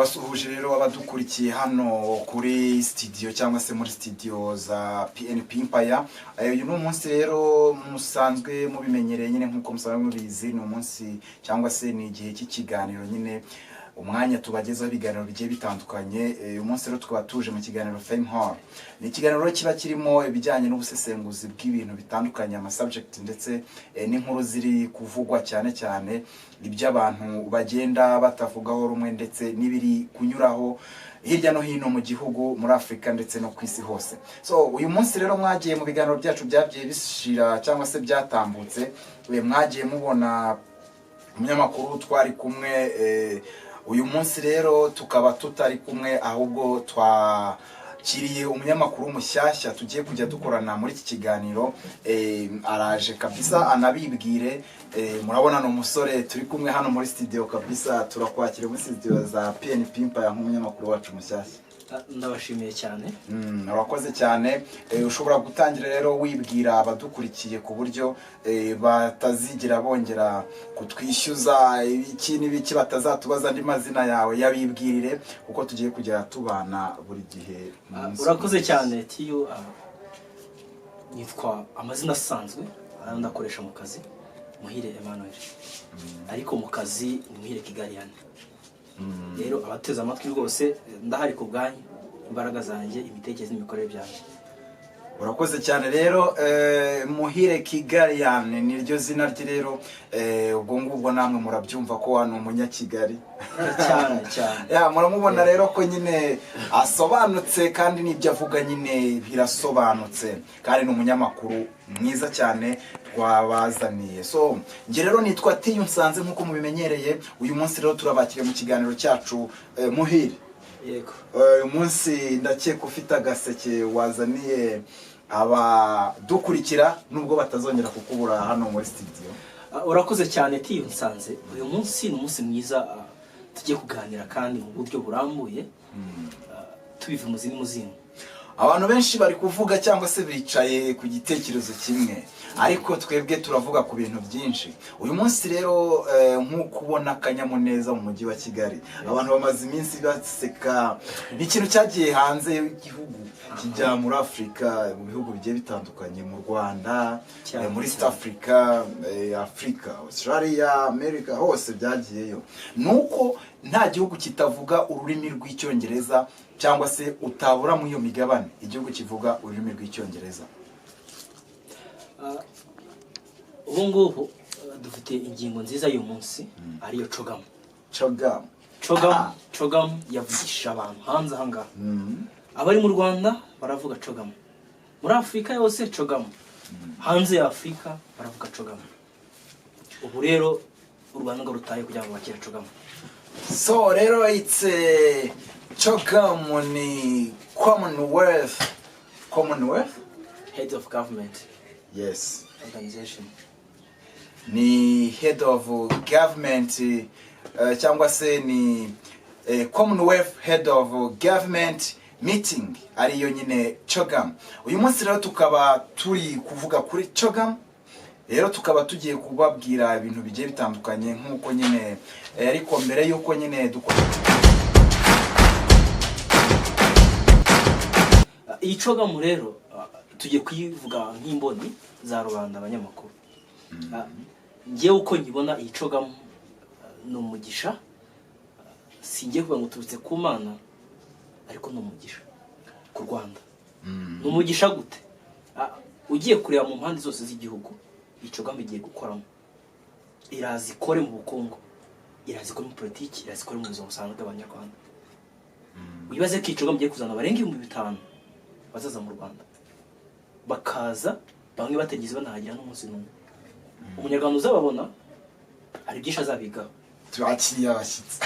Ndabasuhuje rero abadukurikiye hano kuri studio cyangwa se muri studio za PNP Empire. Uyu no munsi rero musanzwe mubimenyereye nyine nkuko musanzwe mubizi, no munsi cyangwa se ni igihe cy'ikiganiro nyine umwanya tubagezaho ibiganiro bigiye bitandukanye. Uyu munsi rero tukaba tuje mu kiganiro Fame Hall. Ni ikiganiro kiba kirimo ibijyanye n'ubusesenguzi bw'ibintu bitandukanye, ama subject ndetse n'inkuru ziri kuvugwa cyane cyane iby'abantu bagenda batavugaho rumwe ndetse n'ibiri kunyuraho hirya no hino mu gihugu, muri Afrika ndetse no kwisi hose. So uyu munsi rero mwagiye mu biganiro byacu byabyiye bishira cyangwa se byatambutse, mwagiye mubona umunyamakuru twari kumwe. Uyu munsi rero tukaba tutari kumwe, ahubwo twakiriye umunyamakuru mushyashya tugiye kujya dukorana muri iki kiganiro. Araje kabisa anabibwire. Murabona no musore turi kumwe hano muri studio kabisa. Turakwakira muri studio za PNP Empire nk'umunyamakuru wacu mushyashya. Ndabashimiye cyane. Urakoze cyane. Ushobora gutangira rero wibwira abadukurikiye ku buryo batazigira bongera kutwishyuza ikintu biki batazatubaza andi mazina yawe, yabibwirire kuko tugiye kujya tubana buri gihe. Urakoze cyane tiyo. Nitwa amazina asanzwe ndakoresha mu kazi Muhire Emmanuel, ariko mu kazi Muhire Kigaliyane. Rero abateze amatwi rwose ndahari ku bwanyu, imbaraga zanjye, imitekerereze n'imikorere byanjye. Urakoze cyane rero. Muhire Kigaliyane niryo zina rye rero. Ubwo ngubwo namwe murabyumva ko hano umunyakigali cyane. Muramubona rero ko nyine asobanutse kandi n'ibyo avuga nyine birasobanutse, kandi n'umunyamakuru mwiza cyane twabazaniye. So nge rero nitwa Tiyo Nsanze nkuko mubimenyereye. Uyu munsi rero turabakiriye mu kiganiro cyacu. Muhire, yego, uyu munsi ndakeka ufite agaseke wazaniye abadukurikira nubwo batazongera kukubura hano muri studio. Urakoze cyane Tiyo Nsanze. Uyu munsi ni umunsi mwiza tugiye kuganira kandi mu buryo burambuye, tubiva mu zindi. Abantu benshi bari kuvuga cyangwa se bicaye ku gitekerezo kimwe, ariko twebwe turavuga ku bintu byinshi. Uyu munsi rero nk'uko ubona akanyamuneza mu mujyi wa Kigali, abantu bamaze iminsi baseka. Ni ikintu cyagiye hanze y'igihugu kijya muri Afrika, mu bihugu bigiye bitandukanye, mu Rwanda, muri East Africa, Africa, Australia, America, hose byagiyeyo. Nuko nta gihugu kitavuga ururimi rw'icyongereza cyangwa se utabura mu iyo migabane igihugu kivuga ururimi rw'icyongereza. Ubu ngubu dufite ingingo nziza y'uyu munsi, ariyo Chogm. Chogm yavugisha abantu hanze ahangaha. Abari mu Rwanda baravuga Chogm, muri Afrika yose Chogm, hanze ya Afrika baravuga Chogm. Ubu rero u Rwanda ngo rutaye kugira ngo bakire Chogm. So rero it's Chogm ni Commonwealth head of government. Yes, organization. Ni head of government cyangwa se ni Commonwealth head of government meeting, ariyo nyine Chogm. Uyu munsi rero tukaba turi kuvuga kuri Chogm. Rero tukaba tugiye kubabwira ibintu bigiye bitandukanye nkuko nyine, ariko mbere yuko nyine dukora iyi Chogm rero tugiye kuyivuga nk'imboni za rubanda abanyamakuru. Ngewe uko nyibona iyi Chogm ni umugisha. Singiye kuvuga ngo turutse ku Mana, ariko ni umugisha ku Rwanda. Ni umugisha gute? Ugiye kureba mu mpande zose z'igihugu iyi Chogm igiye gukoramo, irazikore mu bukungu, irazikore mu politiki, irazikore mu buzima busanzwe bw'Abanyarwanda. Wibaze ko iyi Chogm igiye kuzana barenga 5,000 bazaza mu Rwanda, bakaza bamwe bategeze banahagira n'umunsi n'umwe. Umunyarwanda uzababona hari byinshi azabigaho. Twakiriye abashyitsi.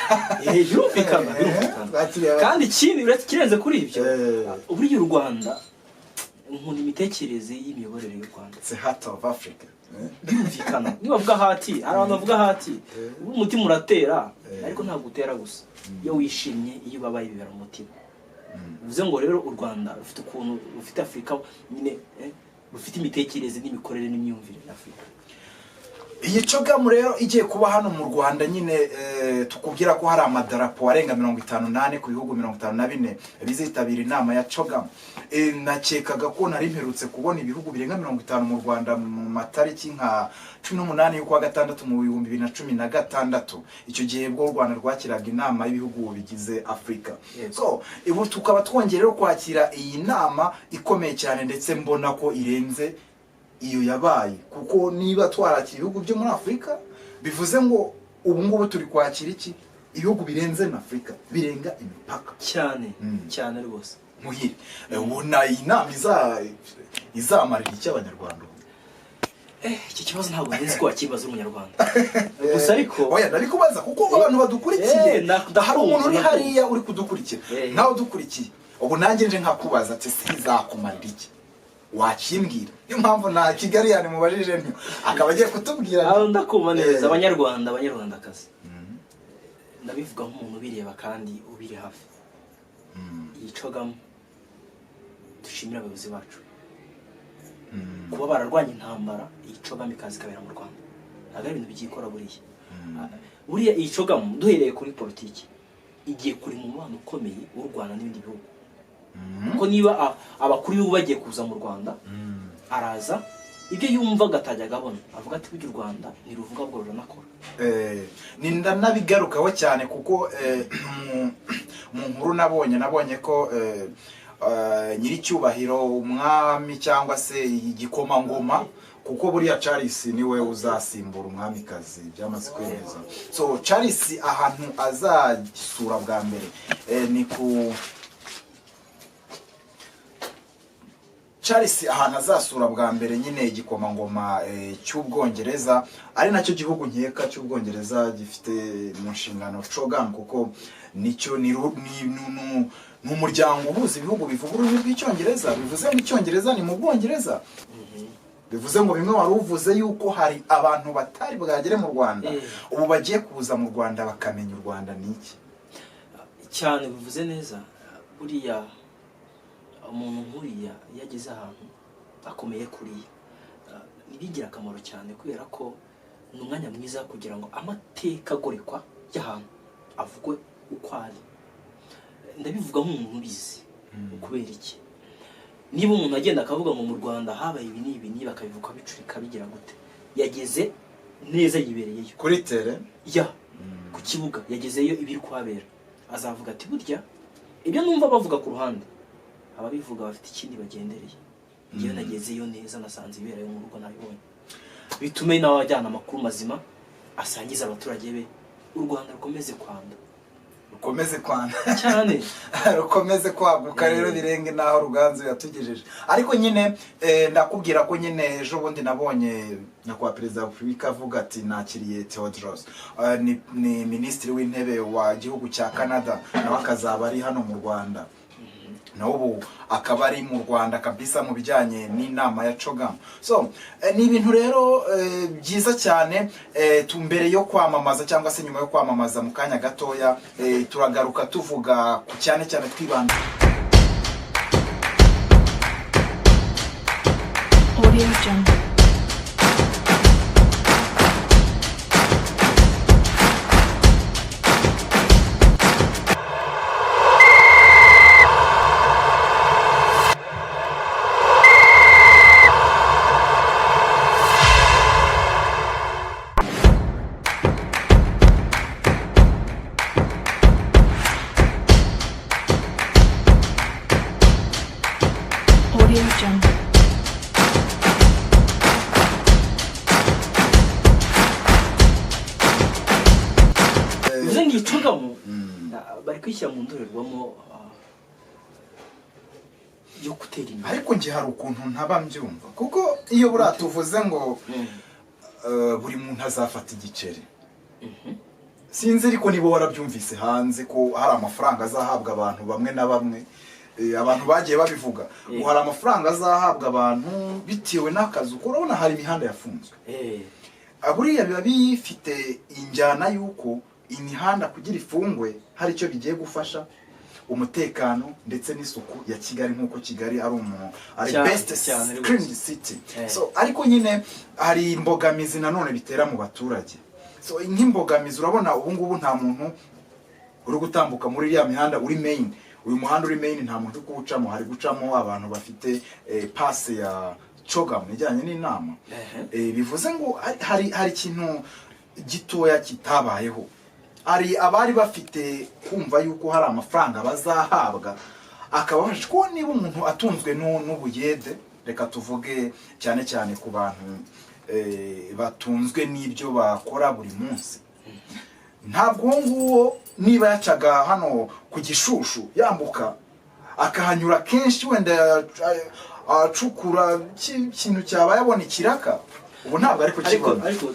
Birumvikana. Kandi ikindi kirenze kuri ibyo, uburyo u Rwanda nkunda imitekerereze y'imiyoborere y'u Rwanda. The heart of Africa. Birumvikana. Niba bavuga hati, hari abantu bavuga hati, umutima uratera, ariko ntabwo utera gusa. Iyo wishimye, iyo babaye bibera umutima. Bivuze ngo rero u Rwanda rufite ukuntu rufite Afrika nyine, rufite imitekerereze n'imikorere n'imyumvire y'Afrika. iyi Chogm rero igiye kuba hano mu Rwanda nyine tukubwira ko hari amadarapo arenga 58 ku bihugu 54 bizitabira inama ya Chogm. Nakekaga ko nari mperutse kubona ibihugu birenga 50 mu Rwanda mu matariki nka 18 y'ukwa gatandatu mu 2016. Icyo gihe bwo u Rwanda rwakiraga inama y'ibihugu bigize Afrika. So ibu tukaba twongerera kwakira iyi nama ikomeye cyane ndetse mbona ko irenze iyo yabaye, kuko niba twarakira ibihugu byo muri Afrika bivuze ngo ubu ngubu turi kwakira iki ibihugu birenze na Afrika, birenga imipaka cyane cyane rwose. Muhire ubona inama izamarira iki Abanyarwanda? Iki kibazo ntabwo nzi ko wakibaza umunyarwanda. Gusa ariko oya ndabikubaza kuko abantu badukurikiye hari umuntu uri hariya uri kudukurikira nawe dukurikiye, ubu nanjye nje nkakubaza ati sizakumarira iki, wakimbwira? Niyo mpamvu na Kigali yani mubajije nti akaba agiye kutubwira. Aho ndakuma neza abanyarwandakazi. Ndabivuga nk'umuntu bireba kandi ubiri hafi. Iyi Chogm dushimira abayobozi bacu kuba bararwanya intambara. Iyi Chogm ikazi kabera mu Rwanda ntabwo ibintu byikora buriya iyi Chogm duhereye kuri politiki igiye kuri mu mubano ukomeye w'u Rwanda n'ibindi bihugu. Ko niba abakuru b'ibihugu bagiye kuza mu Rwanda araza ibyo yumva gatajyaga abona avuga ati burya u Rwanda niruvuga bwo ruranakora. Ni ndanabigarukaho cyane kuko mu nkuru nabonye ko nyiricyubahiro umwami cyangwa se igikomangoma, kuko buriya Charles niwe uzasimbura umwamikazi byamaze kwemeza. So Charles ahantu azasura bwa mbere ni ku Charles ahantu azasura bwa mbere nyine igikomangoma cy'Ubwongereza, ari nacyo gihugu nkeka cy'Ubwongereza gifite mu nshingano Chogm, kuko nicyo ni umuryango uhuza ibihugu bivuga ururimi rw'Icyongereza. Bivuze ngo Icyongereza ni mu Bwongereza. Bivuze ngo bimwe wari uvuze yuko hari abantu batari bwagere mu Rwanda ubu bagiye kuza mu Rwanda bakamenya u Rwanda niki cyane. Bivuze neza buriya umuntu nkuriya yageze ahantu akomeye kuriya nibigira akamaro cyane, kubera ko ni umwanya mwiza kugira ngo amateka agorekwa y'ahantu avugwe uko ari. Ndabivuga nk'umuntu ubizi. Kubera iki niba umuntu agenda akavuga ngo mu Rwanda habaye ibi n'ibi bakabivuga bicurika bigira gute, yageze neza yibereyeyo kuri tere ku kibuga, yagezeyo ibiri kuhabera, azavuga ati burya ibyo numva bavuga ku ruhande ababivuga bafite ikindi bagendereye. Ngiye nagezeyo neza nasanze iberayo mu rugo nabibonye, bitume nawe ajyana amakuru mazima asangiza abaturage be. U Rwanda rukomeze kwanda cyane rukomeze kwaguka rero birenge naho Ruganzu yatugejeje. Ariko nyine ndakubwira ko nyine ejo bundi nabonye nyakwa Perezida wa Afurika avuga ati nakiriye Theodros ni minisitiri w'intebe wa gihugu cya Canada, nawe akazaba ari hano mu Rwanda. Ubu akaba ari mu Rwanda kabisa mu bijyanye n'inama ya Chogm. So ni ibintu rero byiza cyane. Tumbere yo kwamamaza cyangwa se nyuma yo kwamamaza mu kanya gatoya turagaruka tuvuga ku cyane twibanda Audio Jungle. Audio Jungle. bivuze ngo Chogm bari kwishyira mu ndorerwamo yo gutera imbere. Ariko nje hari ukuntu ntaba mbyumva, kuko iyo buratuvuze ngo buri muntu azafata igiceri. Sinzi ariko nibo warabyumvise hanze ko hari amafaranga azahabwa abantu bamwe na bamwe. Abantu bagiye babivuga ngo hari amafaranga azahabwa abantu bitewe n'akazi. Urabona hari imihanda yafunzwe. Buriya biba bifite injyana yuko imihanda kugira ifungwe hari icyo bigiye gufasha. umutekano ndetse n'isuku ya Kigali nk'uko Kigali ari best clean city. So ariko nyine hari imbogamizi nanone bitera mu baturage. So nk'imbogamizi urabona ubu ngubu nta muntu uri gutambuka muri ya mihanda uri main. Uyu muhanda uri main nta muntu kuwucamo, hari gucamo abantu bafite pass ya Chogm ijyanye n'inama. Bivuze ngo hari ikintu gitoya kitabayeho. Hari abari bafite kumva yuko hari amafaranga bazahabwa akabafasha ko niba umuntu atunzwe n'ubuyede, reka tuvuge cyane cyane ku bantu batunzwe n'ibyo bakora buri munsi. Ntabwo nguwo niba yacaga hano ku Gishushu yambuka akahanyura kenshi wenda acukura ikintu cyabaye abona ikiraka, ubu ntabwo ariko kibona. Ariko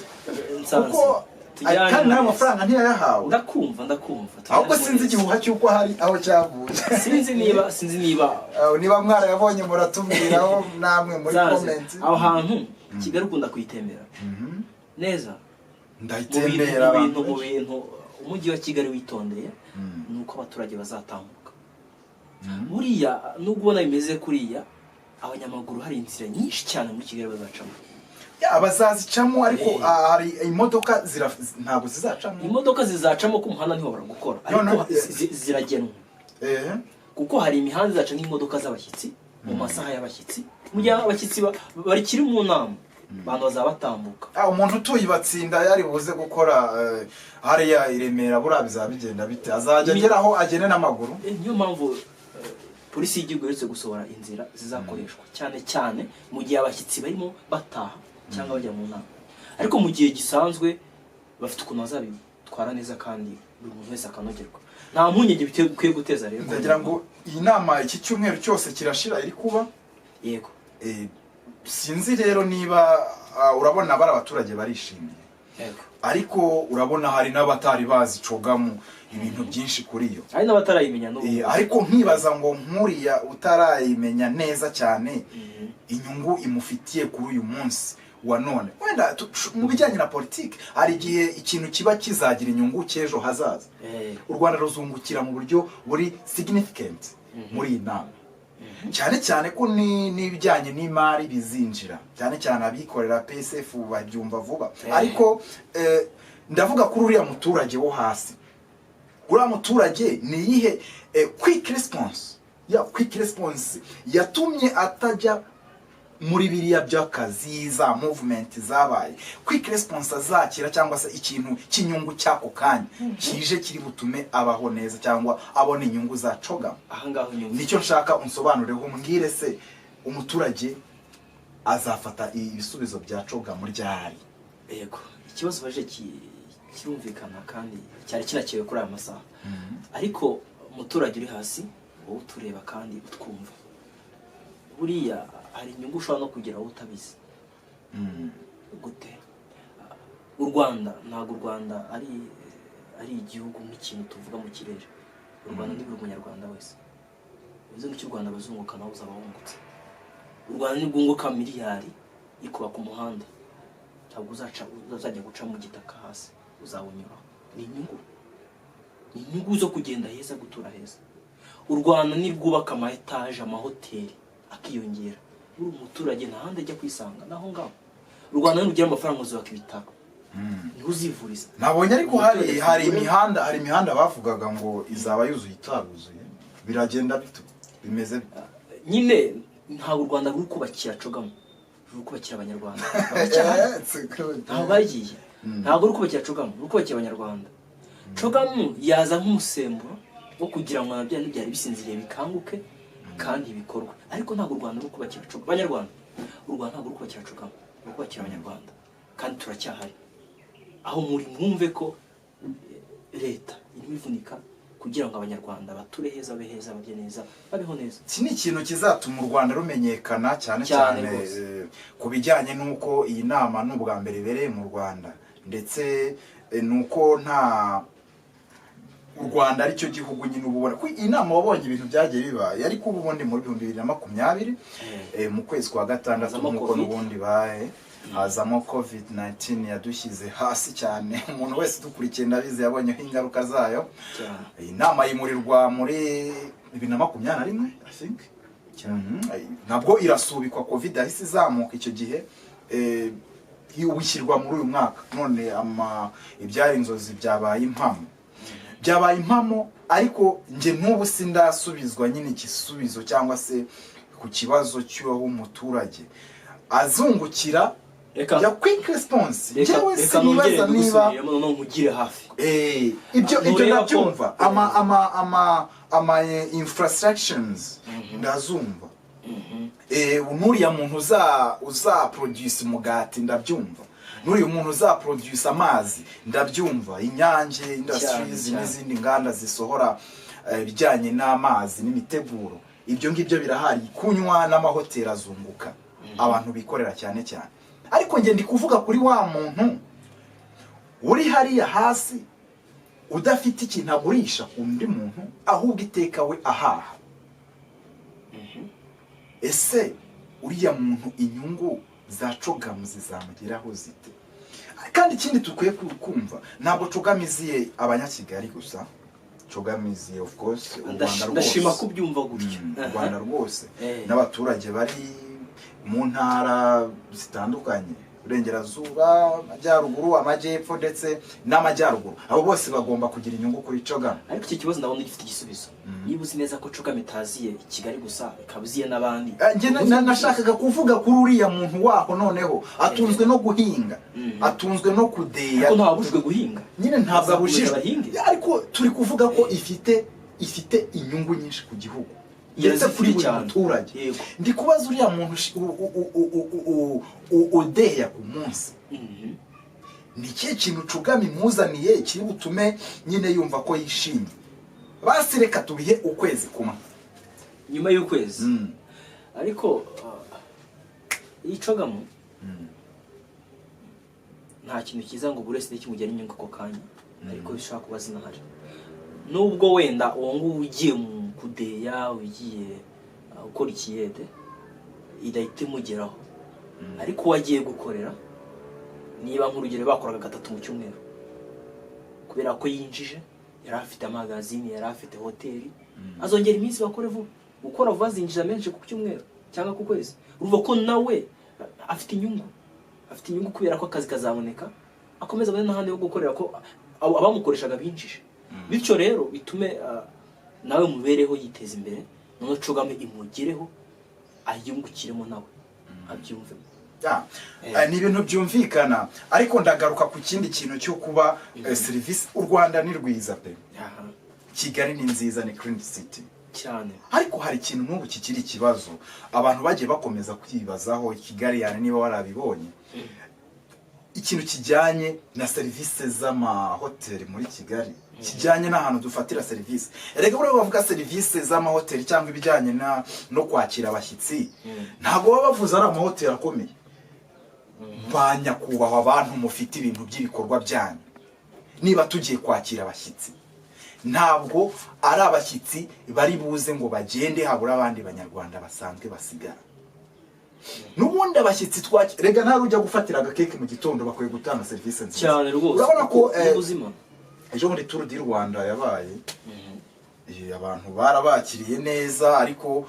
kuko kandi nta mafaranga ntiyayahawe. Ndakumva ahubwo sinzi igihuha cy'uko hari aho cyavuye. sinzi niba mwara yabonye muratubwiraho namwe muri comment. Aho hantu Kigali ukunda kuyitembera neza. Ndayitembera mu bintu umujyi wa Kigali witondeye nuko abaturage bazatambuka. Buriya nubwo ubona bimeze kuriya, abanyamaguru hari inzira nyinshi cyane muri Kigali bazacamo. Abazazicamo ariko hari imodoka ntabwo zizacamo. Imodoka zizacamo ko umuhanda ntiho baragukora, ariko ziragenwa. Kuko hari imihanda zaca nk'imodoka z'abashyitsi mu masaha y'abashyitsi, mu gihe abashyitsi bari kiri mu nama abantu bazabatambuka. Umuntu utuye Batsinda yari buze gukora hariya i Remera buriya bizabigenda bite? Azajya ageraho agene n'amaguru. Niyo mpamvu polisi y'igihugu iretse gusohora inzira zizakoreshwa cyane cyane mu gihe abashyitsi barimo bataha cyangwa bajya mu nama. Ariko mu gihe gisanzwe bafite ukuntu bazabitwara neza kandi buri muntu wese akanogerwa. Nta mpungenge bikwiye guteza rero. Ndagira ngo iyi nama iki cyumweru cyose kirashira iri kuba. Yego. Sinzi rero niba urabona bari abaturage barishimiye. Yego. Ariko urabona hari n'abatari bazi Chogm ibintu byinshi kuri yo. Hari n'abatarayimenya n'ubu. Ariko nkibaza ngo nkuriya utarayimenya neza cyane inyungu imufitiye kuri uyu munsi wa none. Wenda mu bijyanye na politiki hari igihe ikintu kiba kizagira inyungu cy'ejo hazaza. U Rwanda ruzungukira mu buryo buri significant muri iyi nama. Cyane cyane ko n'ibijyanye n'imari bizinjira, cyane cyane abikorera PSF babyumva vuba. Ariko ndavuga kuri uriya muturage wo hasi. Uriya muturage ni iyihe quick response yatumye atajya muri biriya by'akazi za movement zabaye. Quick response azakira cyangwa se ikintu cy'inyungu cyako kanya kije kiri butume abaho neza cyangwa abone inyungu za Chogm. Ahangaho inyungu nicyo nshaka unsobanureho mbwire se umuturage azafata ibisubizo bya Chogm muri ryari. Yego, ikibazo baje kirumvikana kandi cyari kinakewe kuri aya masaha. Ariko umuturage uri hasi wowe tureba kandi utwumva, buriya hari inyungu ushobora no kugira aho utabizi. Gute? U Rwanda ntabwo u Rwanda ari igihugu nk'ikintu tuvuga mu kirere. U Rwanda ni buri munyarwanda wese. Uzi ngo cy'u Rwanda bazunguka nawe uzaba wungutse. U Rwanda ni bwunguka miliyari ikubaka umuhanda, ntabwo uzajya guca mu gitaka hasi, uzawunyura. Ni inyungu zo kugenda heza, gutura heza. U Rwanda ni rwubaka ama etage, amahoteli akiyongera. Uri umuturage ntahandi ajya kwisanga naho ngaho. U Rwanda n'ugira amafaranga uzubaka ibitaro, niho uzivuriza. Nabonye ariko hari imihanda bavugaga ngo izaba yuzuye itaruzuye. Biragenda bito bimeze nyine. Ntabwo u Rwanda ruri kubakira Chogm, ruri kubakira Abanyarwanda. Ntabwo bagiye, ntabwo ruri kubakira Chogm, ruri kubakira Abanyarwanda. Chogm yaza nk'umusemburo wo kugira ngo nabyo byari bisinziriye bikanguke kandi bikorwa. Ariko ntabwo u Rwanda ruri kubakira Chogm Abanyarwanda. U Rwanda ntabwo ruri kubakira Chogm, ruri kubakira Abanyarwanda. Kandi turacyahari aho muri mwumve ko leta irimo ivunika kugira ngo Abanyarwanda bature heza, babe heza, babye neza, babeho neza. Iki ni ikintu kizatuma u Rwanda rumenyekana cyane cyane ku bijyanye n'uko iyi nama n'ubwa mbere ibereye mu Rwanda, ndetse nuko nta u Rwanda aricyo gihugu nyine ububona ko iyi nama wabonye ibintu byagiye bibaye. Ariko ubundi muri 2020 mu kwezi kwa gatandatu nk'uko n'ubundi baye hazamo covid-19 yadushyize hasi cyane umuntu wese dukurikiye ndabizi yabonyeho ingaruka zayo. Inama yimurirwa muri 2021 I think nabwo irasubikwa covid ahise izamuka icyo gihe ubishyirwa muri uyu mwaka none ibyari inzozi byabaye impamo ariko nge n'ubu sindasubizwa nyine igisubizo cyangwa se ku kibazo cy'uwo umuturage azungukira ya quick response jewe sinibaza niba nkugire hafi ibyo ndabyumva ama infrastructures ndazumva nuriya muntu uza produce umugati ndabyumva nuriya muntu uza produce amazi ndabyumva Inyange Industries n'izindi nganda zisohora bijyanye n'amazi n'imiteguro ibyo ngibyo birahari kunywa n'amahoteli azunguka abantu bikorera cyane ariko nge ndi kuvuga kuri wa muntu uri hariya hasi udafite ikintu agurisha undi muntu ahubwo iteka we ahaha ese uriya muntu inyungu za Chogm zizamugeraho zite? Kandi ikindi tukwiye kumva ntabwo Chogm iziye abanyakigali gusa, Chogm iziye of course u Rwanda rwose. Ndashima kubyumva gutyo. U Rwanda rwose n'abaturage bari mu ntara zitandukanye, Burengerazuba, Amajyaruguru, Amajyepfo ndetse n'Amajyaruguru. Abo bose bagomba kugira inyungu kuri Chogm. Ariko iki kibazo ndabona gifite igisubizo. Niba uzi neza ko Chogm itaziye Kigali gusa, ikabuziye n'abandi. Nashakaga kuvuga kuri uriya muntu waho noneho atunzwe no guhinga, atunzwe no kudeya. Ariko ntabujwe guhinga. Nyine ntabwo abujijwe. Ariko turi kuvuga ko ifite inyungu nyinshi ku gihugu. Ndetse kuri buri muturage. Ndi kubaza uriya muntu udeya ku munsi. Ni ikihe kintu Chogm imuzaniye kiri butume nyine yumva ko yishimye? Basi reka tubihe ukwezi kumwe nyuma y'ukwezi. Ariko iyi Chogm nta kintu kiza ngo buri wese kimugera inyungu ko kanya, ariko bishaka kuba zinahari. Nubwo wenda uwo nguwo ugiye mu kudeya, ugiye ukora ikiyede idahita imugeraho, ariko wagiye gukorera niba nk'urugero bakoraga 3 mu cyumweru kubera ko yinjije, yari afite amagazini, yari afite hoteli, azongera iminsi bakore vuba, gukora vuba zinjira menshi ku cyumweru cyangwa ku kwezi. Uruva ko nawe afite inyungu kubera ko akazi kazaboneka, akomeza bane n'ahandi yo gukorera ko abamukoreshaga binjije. Bityo rero bitume nawe mubereho yiteza imbere, none Chogm imugereho ayungukiremo nawe abyumve. Ni ibintu byumvikana, ariko ndagaruka ku kindi kintu cyo kuba service. U Rwanda ni rwiza pe, Kigali ni nziza, ni clean city cyane, ariko hari ikintu n'ubu kikiri ikibazo abantu bagiye bakomeza kwibazaho. Kigali yani niba warabibonye ikintu kijyanye na service z'amahoteli muri Kigali, kijyanye n'ahantu dufatira service. Erega buri bavuga service z'amahoteli cyangwa ibijyanye no kwakira abashyitsi, ntabwo baba bavuze ari amahoteli akomeye. Banyakubahwa abantu mufite ibintu by'ibikorwa byanyu, niba tugiye kwakira abashyitsi, ntabwo ari abashyitsi bari buze ngo bagende habura abandi banyarwanda basanzwe basigara. N'ubundi abashyitsi rega nta rujya gufatira agakeke mu gitondo, bakwiye gutanga service nziza cyane rwose. Urabona ko ubuzima ejo muri Tour du Rwanda yabaye, abantu barabakiriye neza, ariko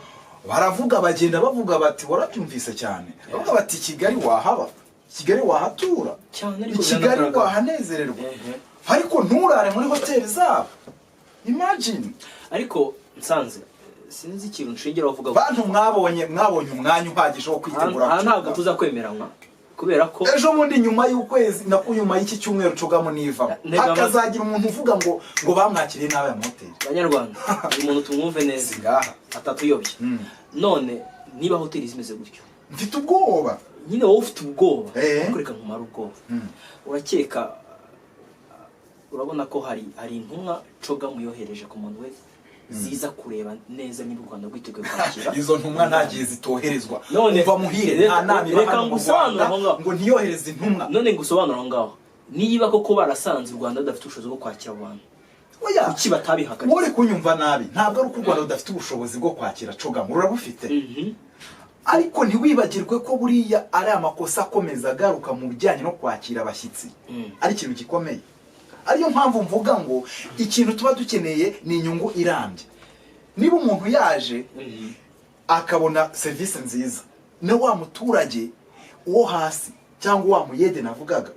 baravuga bagenda bavuga bati warabyumvise cyane, bavuga bati Kigali wahaba, Kigali wahatura, Kigali wahanezererwa, ariko nturare muri hoteli zabo. Imagine. Ariko nsanze sinzi ikintu nshingira bavuga bantu mwabonye umwanya uhagije wo kwitegura. Ntabwo tuza kwemeranywa kubera ko ejo bundi nyuma y'ukwezi nyuma y'iki cyumweru Chogm niva, hakazagira umuntu uvuga ngo bamwakiriye nawe ya hoteli. Abanyarwanda uyu muntu tumwumve neza ngaha atatuyobye. None niba hoteli zimeze gutyo, mfite ubwoba. Nyine wowe ufite ubwoba, kureka nkumara ubwoba. Urakeka urabona ko hari intumwa Chogm yohereje ku muntu wese ziza kureba neza niba u Rwanda rwiteguye kwakira. Izo ntumwa ntagiye zitoherezwa. Umva muhire nta nami bahanga ngo ntiyohereze intumwa. None ngusobanura ngaho niba koko barasanze u Rwanda rudafite ubushobozi bwo kwakira abantu, kuki batabihagaritse? Muri kunyumva nabi, ntabwo ari uko u Rwanda rudafite ubushobozi bwo kwakira Chogm, rurabufite. ariko ntiwibagirwe ko buriya ari amakosa akomeza agaruka mu bijyanye no kwakira abashyitsi ari ikintu gikomeye. Ariyo mpamvu mvuga ngo ikintu tuba dukeneye ni inyungu irambye. Niba umuntu yaje akabona serivisi nziza, na wa muturage uwo hasi cyangwa wa muyede navugaga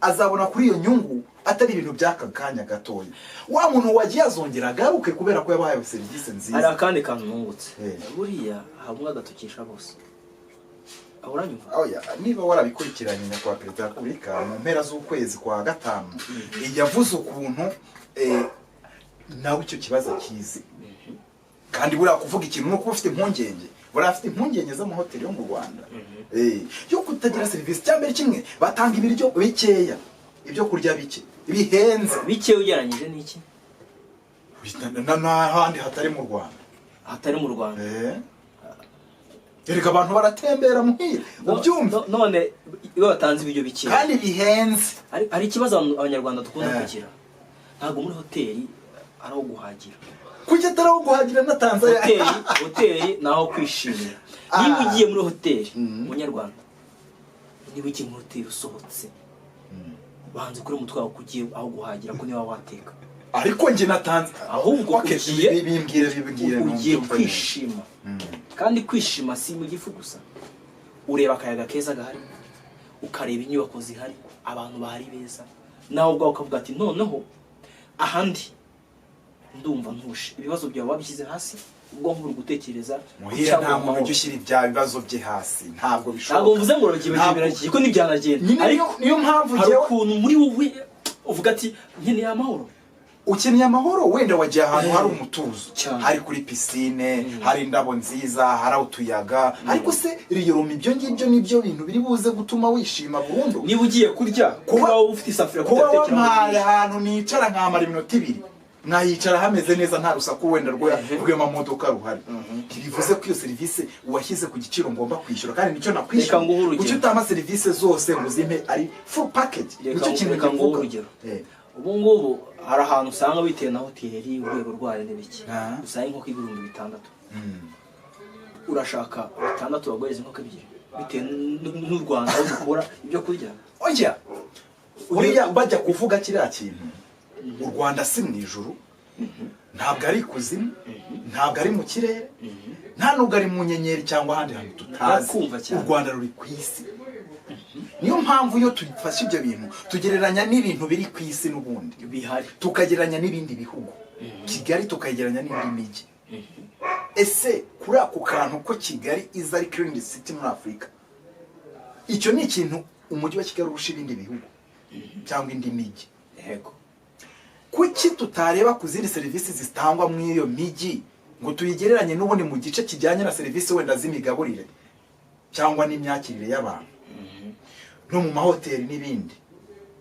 azabona kuri iyo nyungu atari ibintu by'aka kanya gatoya. Wa muntu wagiye azongera agaruke kubera ko yabahaye serivisi nziza. Ari akandi kantu nungutse. Buriya hamwe agatukisha bose. Uranyumva? Oya, niba warabikurikiranye nyakubahwa Perezida wa Repubulika mu mpera z'ukwezi kwa gatanu yavuze ukuntu nawe icyo kibazo kizi. Kandi buriya kuvuga ikintu no kuba ufite impungenge, buriya afite impungenge z'amahoteli yo mu Rwanda yo kutagira serivisi. Cyambere kimwe batanga ibiryo bikeya, ibyo kurya bike bihenze. Bike ugereranyije n'iki? N'ahandi hatari mu Rwanda. Hatari mu Rwanda. Erega abantu baratembera muhira ubyumva. None iyo batanze ibiryo bike kandi bihenze, hari ikibazo Abanyarwanda dukunda kugira. Ntabwo muri hoteli ari aho guhagira. Kuki atari aho guhagira na Tanzania? Hoteli naho kwishimira. Niba ugiye muri hoteli Munyarwanda, niba ugiye muri hoteli usohotse banze kuri mutwaro kugiye aho guhagira ko niba wateka. Ariko nge natanze ahubwo ugiye no kwishima. Kandi kwishima si mu gifu gusa. Ureba akayaga keza gahari, ukareba inyubako zihari, abantu bahari beza, nawe ubwawe ukavuga ati noneho ahandi ndumva ntushe. Ibibazo byawe wabishyize hasi, ubwo nkuru gutekereza muhira nta muntu ujya ushyira ibya bibazo bye hasi. Ntabwo bishoboka. Ntabwo mvuze ngo urabyibagiye ko nibyanagenda. Ariko niyo mpamvu hari ukuntu muri wowe uvuga ati nkeneye amahoro. Ukeneye amahoro, wenda wagiye ahantu hari umutuzo, hari kuri piscine, hari indabo nziza, hari utuyaga. Ariko se riyoroma ibyo ngibyo nibyo bintu biri buze gutuma wishima burundu. Niba ugiye kurya kuba ufite isafuriya kudatekera ahantu nicara nkamara iminota 2 mwayicara hameze neza nta rusaku wenda rw'amamodoka ruhari. Bivuze ko iyo serivisi washyize ku giciro ngomba kwishyura kandi nicyo nakwishyura. Kuki utama serivisi zose ngo zimpe ari full package? Nicyo kintu kanguha urugero. Ubu ngubu hari ahantu usanga bitewe na hoteli urwego rwayo n'ibiki. Usanga inkoko ibihumbi 6. Urashaka 6 bagoyeze inkoko 2 bitewe n'u Rwanda aho dukora ibyo kurya. Oya, uriya bajya kuvuga kiriya kintu. U Rwanda si mu ijuru, ntabwo ari ikuzimu, ntabwo ari mu kirere, nta nubwo ari mu nyenyeri cyangwa ahandi hantu tutazi. U Rwanda ruri ku isi. Niyo mpamvu iyo tufashe ibyo bintu tugereranya n'ibintu biri ku isi n'ubundi bihari, tukagereranya n'ibindi bihugu. Kigali tukagereranya n'indi migi. Ese kuri ako kantu ko Kigali iza ari clean city muri Afrika, icyo ni ikintu umujyi wa Kigali urusha ibindi bihugu cyangwa indi migi. Yego. Kuki tutareba ku zindi serivisi zitangwa muri iyo migi ngo tuyigereranye n'ubundi mu gice kijyanye na serivisi wenda z'imigaburire cyangwa n'imyakirire y'abantu no mu mahoteli n'ibindi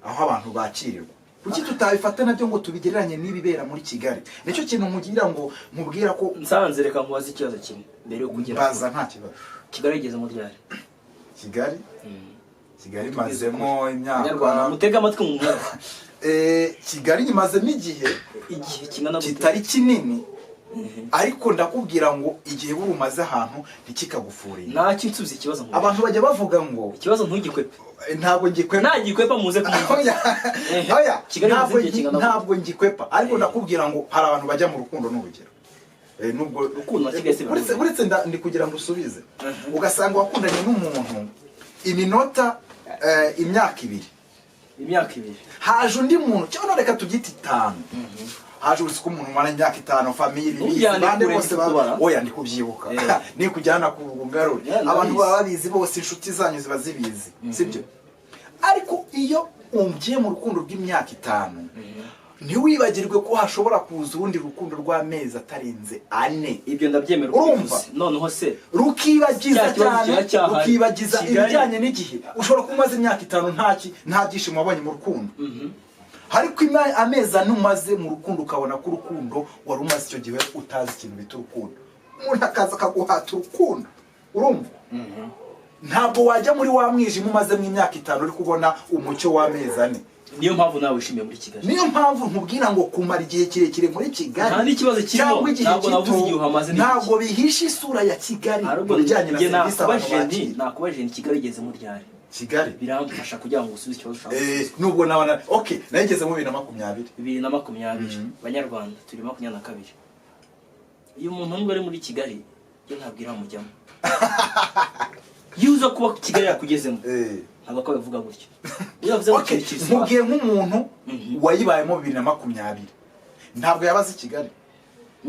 aho abantu bakirirwa? Kuki tutabifata nabyo ngo tubigereranye n'ibibera muri Kigali? Nicyo kintu mugira ngo mubwira ko nsanze reka nkubaze ikibazo kimwe mbere yo kugera. Baza nta kibazo. Kigali igeze mu ryari? Kigali mazemo imyaka. Abanyarwanda mutega amatwi mu mwaka. Kigali imazemo igihe kingana kitari kinini, ariko ndakubwira ngo igihe buri umaze ahantu ntikikagufuriye. Ntacyo nsubiza ikibazo. Abantu bajya bavuga ngo ikibazo ntugikwepe. Ntabwo ngikwepa. Nta gikwepa muze kumva. Oya, ntabwo ngikwepa, ariko ndakubwira ngo hari abantu bajya mu rukundo n'urugero. Nubwo rukundo nakigese uretse ndi kugira ngo usubize. Ugasanga wakundanye n'umuntu iminota imyaka 2. Imyaka 2. Haje undi muntu cyangwa reka tugite 5. Haje uriko umuntu mara imyaka 5 family bande bose oya ndi kubyibuka. Ni kujyana ku ngaro. Abantu baba babizi bose, inshuti zanyu ziba zibizi. Sibyo? Ariko iyo umgiye mu rukundo rw'imyaka 5, ntiwibagirwe ko hashobora kuza urundi rukundo rw'amezi atarenze 4. Ibyo ndabyemera urumva. Noneho se rukibagiza cyane, rukibagiza ibijyanye n'igihe. Ushobora kumaza imyaka 5 nta byishimo wabonye mu rukundo. Hariko amezi anumaze mu rukundo ukabona ko urukundo wari umaze icyo gihe utazi ikintu bita urukundo. Umuntu akaza akaguhata urukundo. Urumva? Ntabwo wajya muri wa mwijima umaze mu imyaka 5 uri kubona umucyo w'amezi 4. niyo mpamvu nawe wishimiye muri Kigali niyo mpamvu nkubwira ngo kumara igihe kirekire muri Kigali nta n'ikibazo kirimo ntabwo navuze igihe uhamaze ntabwo bihisha isura ya Kigali bijyanye na serivisi abantu nakubajije Kigali igeze mu ryari Kigali biramfasha kugira ngo usubize ikibazo ushaka nubwo nabana okay nageze mu 2020 Abanyarwanda turi 22 iyo umuntu ngo ari muri Kigali yo ntabwira mujyamo yuza kuba Kigali yakugezemo ntabwo ko bivuga gutyo yavuze ngo mugiye nk'umuntu wayibayemo 2020 ntabwo yabaze Kigali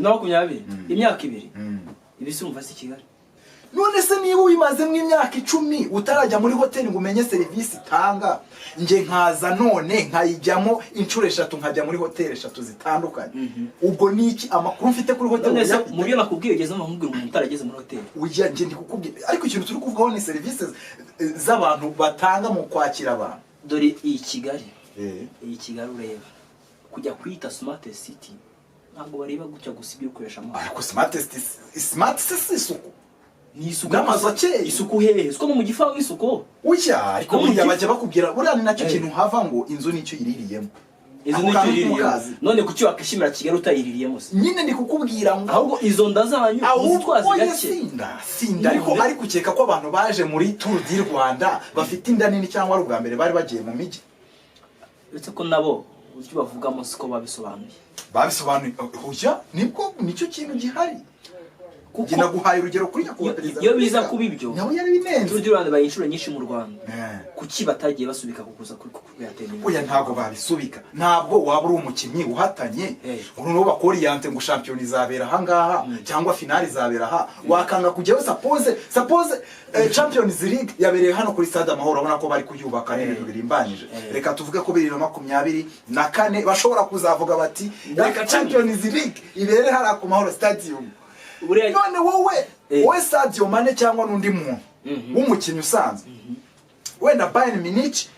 2020 imyaka 2 ibisumva si Kigali none se niba uyimaze mu imyaka 10 utarajya muri hoteli ngo umenye serivisi tanga nje nkaza none nkayijyamo inshuro 3 nkajya muri hoteli 3 zitandukanye ubwo niki amakuru mfite kuri hoteli none se mu byo nakubwiye ugeze mu nkubwira umuntu utarageze muri hoteli ujya nje ndi kukubwira ariko ikintu turi kuvugaho ni serivisi z'abantu batanga mu kwakira abantu dore iyi Kigali iyi Kigali ureba kujya kwita smart city ntabwo bareba gutya gusibye ukoresha amazi ariko smart city isuku ni isuku n'amazoke isuku hehe siko mu gifaho isuku ujya ariko burya bajya bakubwira buriya ni nacyo kintu hava ngo inzu nicyo iririyemo izo nicyo iririyemo none kuki wakishimira Kigali utayiririyemo se nyine ndi kukubwira ngo ahubwo izo ndazanyu uzitwazi gake sinda ariko ukeka ko abantu baje muri Tour du Rwanda bafite inda nini cyangwa ari ubwa mbere bari bagiye mu miji uretse ko nabo ucyo bavugamo siko babisobanuye ujya nibwo nicyo kintu gihari Gina guhaye urugero kuri nyakubahwa iyo biza kuba ibyo nawe yari binenze Tour du Rwanda bayinshuro nyinshi mu Rwanda kuki batagiye basubika kukuza kuri yatene oya ntago babisubika ntabwo waba uri umukinnyi uhatanye uruno bakoriyante ngo champion izabera hangaha cyangwa finale izabera ha wakanga kujyaho suppose Champions League yabereye hano kuri Stade Amahoro abona ko bari kuyubaka n'ibintu birimbanyije reka tuvuge ko 2024 bashobora kuzavuga bati reka Champions League ibere hara ku Mahoro Stadium none wowe Sadio Mane cyangwa n'undi muntu w'umukinnyi usanzwe wenda Bayern Munich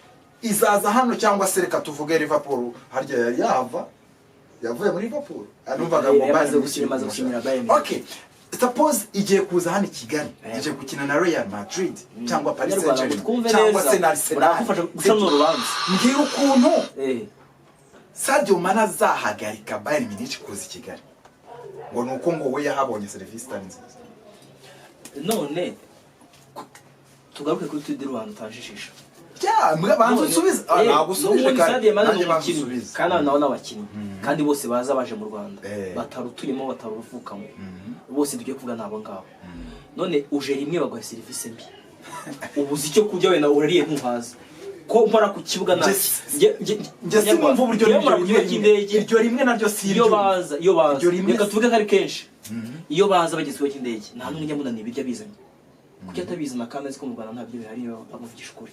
izaza hano cyangwa se reka tuvuge Liverpool harya yari yavuye muri Liverpool anumvaga ngo Bayern gushimira Bayern okay suppose igiye kuza hano Kigali igiye gukina na Real Madrid cyangwa Paris Saint-Germain cyangwa se na Arsenal ngira ukuntu Sadio Mane azahagarika Bayern Munich kuza Kigali ngo nuko ngo we yahabonye serivisi tari nziza none tugaruke kuri Tour du Rwanda utajishisha bantu usubiza nagusubije kandi nawe n'abakinnyi kandi bose baza baje mu Rwanda batarutuyemo bataruvukamo bose tugiye kuvuga nabo ngabo none uje rimwe baguha serivisi mbi ubuzi icyo kujya wenda urariye ntuhaza ko mpora ku kibuga nacyo nge simumva uburyo iryo rimwe naryo si iyo baza reka tuvuge kari kenshi iyo baza bagezweho cy'indege nta n'umwe nyamunani ibiryo bizanye kuko atabizana kandi azi ko mu Rwanda nta byo bihari bamuvugisha ukuri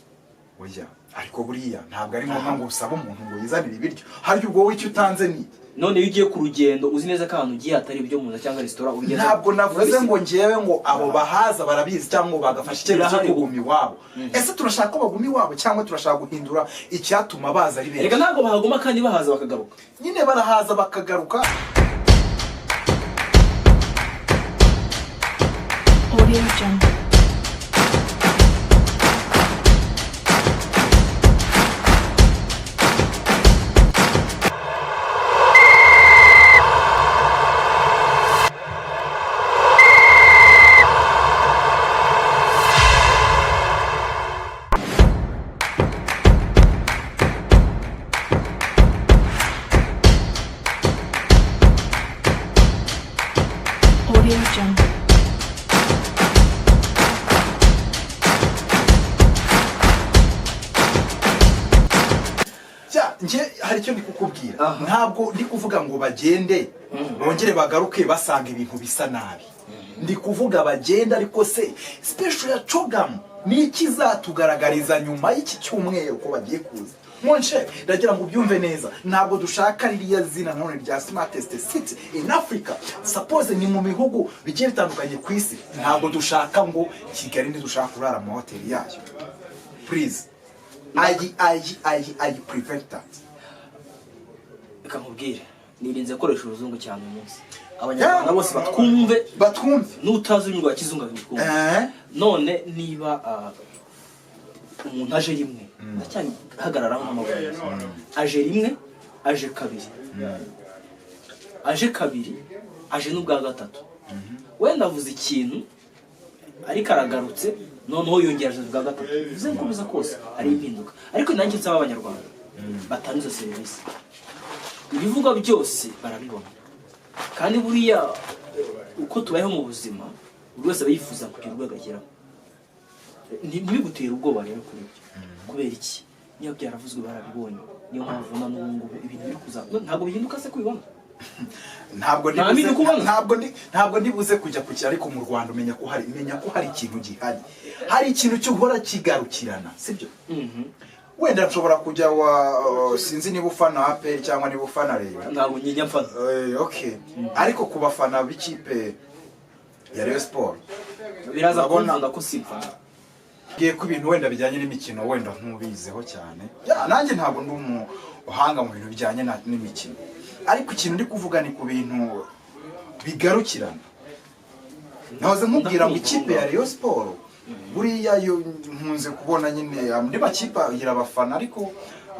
oya ariko buriya ntabwo ari ngombwa ngo usaba umuntu ngo yizanire ibiryo haryo ubwo wicyo utanze ni none iyo ugiye ku rugendo uzi neza ko ahantu ugiye atari ibyo muza cyangwa restaurant ugenda ntabwo navuze ngo ngewe ngo abo bahaza barabizi cyangwa bagafasha icyemezo cyo kuguma iwabo ese turashaka ko baguma iwabo cyangwa turashaka guhindura icyatuma baza ari benshi reka ntabwo bahaguma kandi bahaza bakagaruka nyine barahaza bakagaruka Audio Jungle. Audio Jungle. nje hari icyo ndi kukubwira ntabwo ndi kuvuga ngo bagende bongere bagaruke basanga ibintu bisa nabi ndi kuvuga bagenda ariko se special ya Chogm ni ikizatugaragariza nyuma y'iki cyumweru ko bagiye kuza Monshe ndagira ngo ubyumve neza ntabwo dushaka ririya zina none rya smartest city in Africa suppose ni mu bihugu bigiye bitandukanye ku isi ntabwo dushaka ngo Kigali dushaka kurara mu hoteli yayo please I prevent that. Reka nkubwire nirinze koresha uruzungu cyane umunsi Abanyarwanda bose batwumve n'utazi ururimi rwa kizungu bikumva none niba umuntu aje rimwe ndacyahagararaho n'amaboko aje rimwe aje kabiri aje kabiri aje n'ubwa gatatu wenda avuze ikintu ariko aragarutse noneho yongeraje ubwa gatatu bivuze ko biza kose ari impinduka ariko nanjye nsaba abanyarwanda batanga izo serivisi ibivuga byose barabibona kandi buriya uko tubayeho mu buzima buri wese aba yifuza kugira urwego ageraho ntibigutera ubwoba rero kuri byo kubera iki niyo byaravuzwe barabibonye niyo mpamvu na n'ubu ibintu biri kuza ntabwo bihinduka se kubibona ntabwo ndibuze kujya ku cyari ariko mu Rwanda menya ko hari ikintu gihari hari ikintu cyuhora kigarukirana sibyo wenda nshobora kujya sinzi niba ufana APR cyangwa niba ufana Rayon ntabwo nyinya mfana okay ariko ku bafana b'ikipe ya Rayon Sport biraza kubona ko simfana giye ku bintu wenda bijyanye n'imikino wenda ntubizeho cyane nanjye ntabwo ndi umuhanga mu bintu bijyanye n'imikino ariko ikintu ndi kuvuga ni ku bintu bigarukirana nahoze nkubwira ngo ikipe ya Rayon Sport buriya yo nkunze kubona nyine andi makipe agira abafana ariko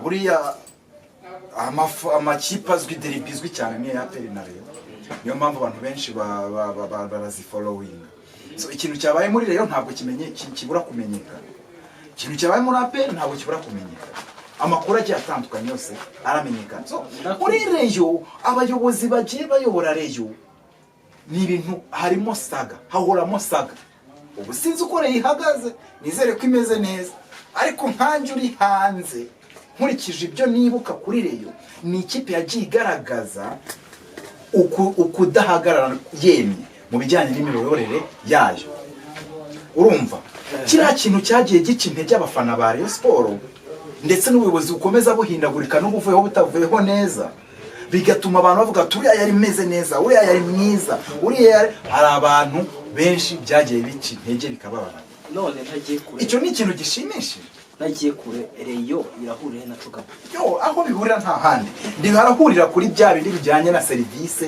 buriya amakipe azwi deribizwi cyane ni APR na Rayon niyo mpamvu abantu benshi barazifollowinga so ikintu cyabaye muri Rayon ntabwo kibura kumenyekana ikintu cyabaye muri APR ntabwo kibura kumenyekana amakuru agiye atandukanye yose aramenyekana so muri Rayon abayobozi bagiye bayobora Rayon ni ibintu harimo saga hahoramo saga ubu sinzi uko Rayon ihagaze nizere ko imeze neza ariko nkanjye uri hanze nkurikije ibyo nibuka kuri Rayon ni ikipe yagiye igaragaza ukudahagarara yemye mu bijyanye n'imiyoborere yayo urumva kiriya kintu cyagiye gica intege abafana ba Rayon Sport ndetse n'ubuyobozi bukomeza buhindagurika n'ubuvuyeho butavuyeho neza bigatuma abantu bavuga turiya yari meze neza uriya yari mwiza uriya hari abantu benshi byagiye bica intege bikababara none ntagiye kure icyo ni ikintu gishimishije nagiye kure Rayon irahurira na Chogm aho bihurira nta handi harahurira kuri bya bindi bijyanye na serivisi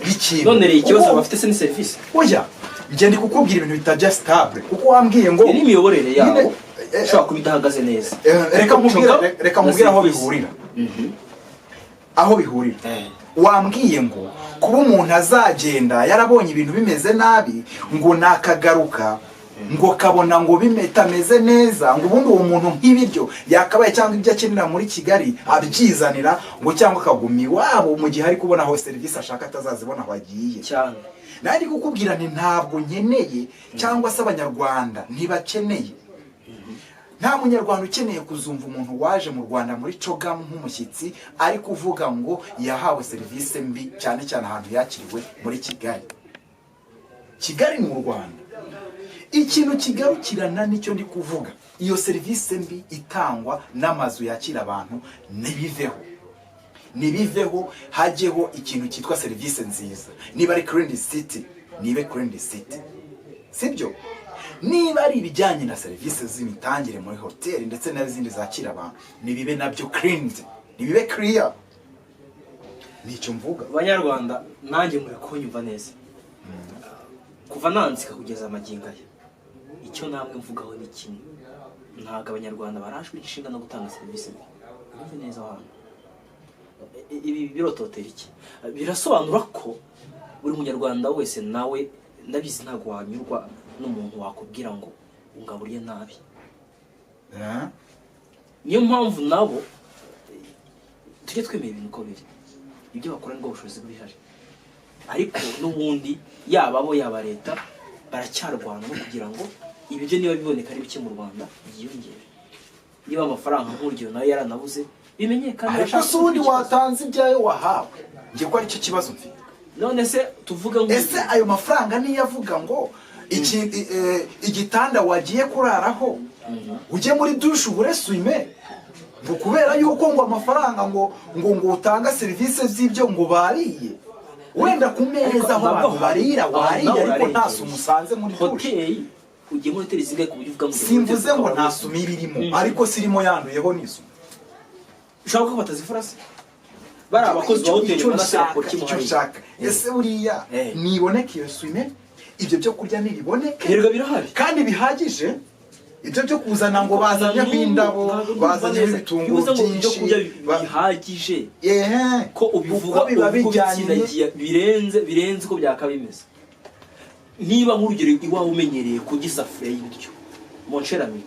b'ikintu none Rayon ikibazo bafite se ni serivisi oya ngende kukubwira ibintu bitajya stable kuko wambwiye ngo ni imiyoborere yabo ushobora kubidahagaze neza reka mubwira aho bihurira wambwiye ngo kuba umuntu azagenda yarabonye ibintu bimeze nabi ngo nakagaruka ngo kabona ngo bitameze neza ngo ubundi uwo muntu nk'ibiryo yakabaye cyangwa ibyo akenera muri Kigali abyizanira ngo cyangwa akaguma iwabo mu gihe ari kubona aho serivisi ashaka atazazibona aho agiye cyane nari kukubwira nti ntabwo nkeneye cyangwa se abanyarwanda ntibakeneye nta munyarwanda ukeneye kuzumva umuntu waje mu Rwanda muri Chogm nk'umushyitsi ari kuvuga ngo yahawe serivisi mbi cyane cyane ahantu yakiriwe muri Kigali mu Rwanda ikintu kigarukirana nicyo ndi kuvuga iyo serivisi mbi itangwa n'amazu yakira abantu nibiveho hajyeho ikintu cyitwa serivisi nziza niba ari clean city nibe clean city sibyo niba ari ibijyanye na serivisi z'imitangire muri hoteli ndetse n'izindi zakira abantu nibibe nabyo clean nibibe clear nicyo mvuga abanyarwanda nanjye muri kunyumva neza kuva nanzika kugeza amagingaya icyo namwe mvugaho ni kimwe ntabwo abanyarwanda barashwe inshinga no gutanga serivisi mbi neza hano ibi birototera iki birasobanura ko buri munyarwanda wese nawe ndabizi ntabwo wanyurwa n'umuntu wakubwira ngo ungaburiye nabi niyo mpamvu nabo tujye twemera ibintu uko biri ibyo bakora nibwo bushobozi bwihari ariko n'ubundi yaba abo yaba leta baracyarwana no kugira ngo ibyo niba biboneka ari bike mu Rwanda byiyongere niba amafaranga nk'urugero nayo yaranabuze bimenyekana ariko se ubundi watanze ibyayo wahawe ngiye ko ari cyo kibazo mfite none se tuvuga ngo ese ayo mafaranga niyo avuga ngo igitanda wagiye kuraraho ujye muri dushe ubure swime ngo kubera yuko ngo amafaranga ngo utanga serivisi z'ibyo ngo bariye wenda ku meza aho abantu barira wariye ariko nta sumu usanze muri hoteli ugiye muri hoteli zigaye ku buryo uvuga ngo simvuze ngo nta sumu ibirimo ariko sirimo yanduyeho n'isumu ushaka ko batazifura se bari abakozi ba hoteli barashaka ese buriya niboneka iyo swime ibyo byo kurya niboneke rero birahari kandi bihagije ibyo byo kuzana ngo bazanye nk'indabo bazanye ibitunguru byinshi bihagije ko ubivuga biba bijyanye birenze uko byakabimeze niba nk'urugero iwawe umenyereye kurya isafuriya y'ibiryo moncherami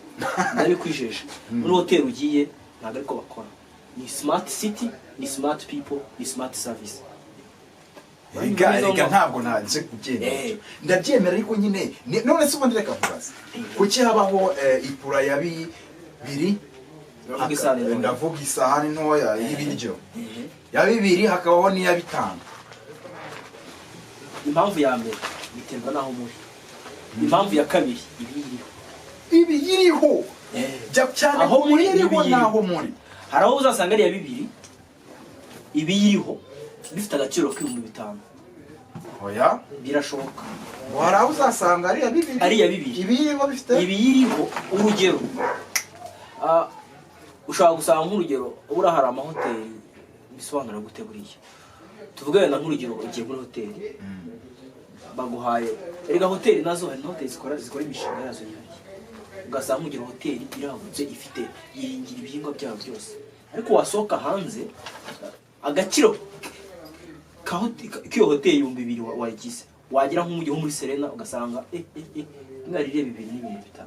ndabikwijeje muri hoteli ugiye ntabwo ariko bakora ni smart city ni smart people ni smart service Ega ntabwo ntaje kubyemera ndabyemera ariko nyine none se ubundi reka kubaza kuki habaho ipura ya bibiri ndavuga isahani ntoya y'ibiryo ya bibiri hakabaho n'iya bitanu impamvu ya mbere biterwa naho muri impamvu ya kabiri ibiyiriho cyane aho muri iriho naho muri hari aho uzasanga ari ya bibiri ibiyiriho bifite agaciro k'5,000 oya birashoboka wari aho uzasanga ari ya bibiri ibiyiriho bifite ibiyiriho urugero ushobora gusanga nk'urugero ubura hari amahoteli bisobanura gute buriya tuvuge na nk'urugero ugiye muri hoteli baguhaye erega hoteli nazo hari hoteli zikora imishinga yazo yihariye ugasanga nk'urugero hoteli iragutse ifite yiringira ibihingwa byabo byose ariko wasohoka hanze agaciro k'iyo hoteli 2,000 wayigize wagira nk'umujyi wo muri Serena ugasanga mwarire 2,500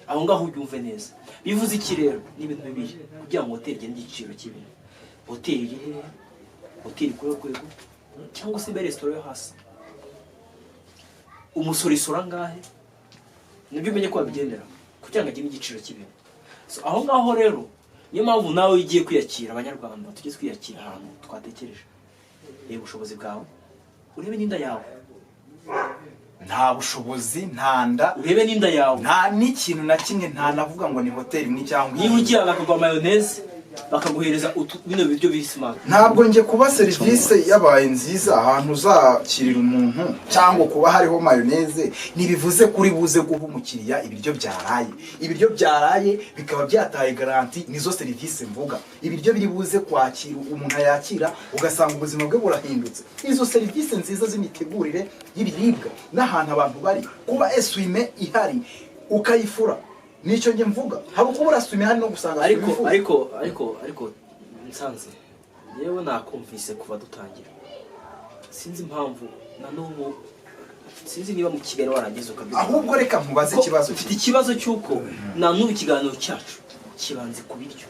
aho ngaho ubyumve neza bivuze iki rero n'ibintu bibiri kugira ngo hoteli igende igiciro cy'ibintu hoteli kuri rwego cyangwa se restaurant yo hasi umusorisora ngahe nibyo umenye ko wabigendera kugira ngo agire igiciro cy'ibintu aho ngaho rero niyo mpamvu nawe ugiye kwiyakira abanyarwanda tugeze kwiyakira ahantu twatekereje reba ubushobozi bwawe urebe n'inda yawe nta bushobozi ntanda urebe n'inda yawe nta n'ikintu na kimwe nta navuga ngo ni hoteli ni cyangwa niba ugiye bakagwa mayonnaise bakaguhereza bino biryo bismart ntabwo nje kuba service yabaye nziza ahantu uzakirira umuntu cyangwa kuba hariho mayonnaise nibivuze kuri buze guha umukiriya ibiryo byaraye bikaba byataye garanti nizo service mvuga ibiryo biri buze kwakira umuntu yakira ugasanga ubuzima bwe burahindutse izo service nziza z'imitegurire y'ibiribwa n'ahantu abantu bari kuba eswime ihari ukayifura nicyo nge mvuga hari uko burasume hari no gusanga ariko nsanze yewe nakumvise kuva dutangira sinzi impamvu na n'ubu sinzi niba mu Kigali warageze ukabiza ahubwo reka nkubaze ikibazo ufite ikibazo cyuko na n'ubu ikiganiro cyacu kibanze ku biryo